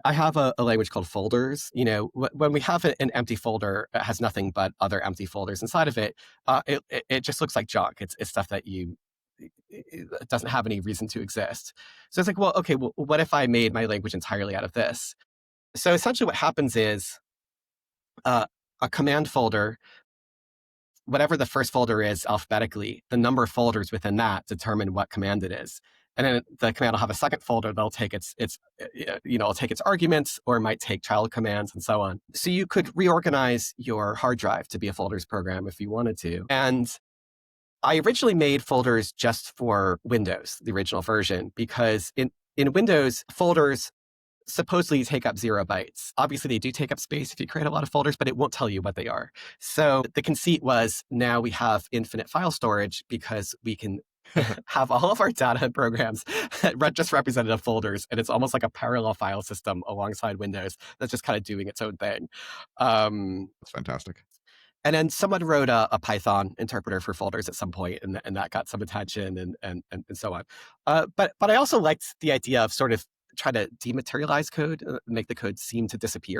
I have a language called folders. When we have an empty folder, it has nothing but other empty folders inside of it. It just looks like junk. It's stuff that it doesn't have any reason to exist. So it's like, well, okay, well, what if I made my language entirely out of this? So essentially, what happens is uh, a command folder, whatever the first folder is alphabetically, the number of folders within that determine what command it is. And then the command will have a second folder that'll take it'll take its arguments, or it might take child commands and so on. So you could reorganize your hard drive to be a folders program if you wanted to. And I originally made folders just for Windows, the original version, because in Windows, folders supposedly take up 0 bytes. Obviously, they do take up space if you create a lot of folders, but it won't tell you what they are. So the conceit was, now we have infinite file storage because we can have all of our data and programs just represented in folders, and it's almost like a parallel file system alongside Windows that's just kind of doing its own thing. That's fantastic. And then someone wrote a Python interpreter for folders at some point, and that got some attention and so on. But I also liked the idea of sort of try to dematerialize code, make the code seem to disappear.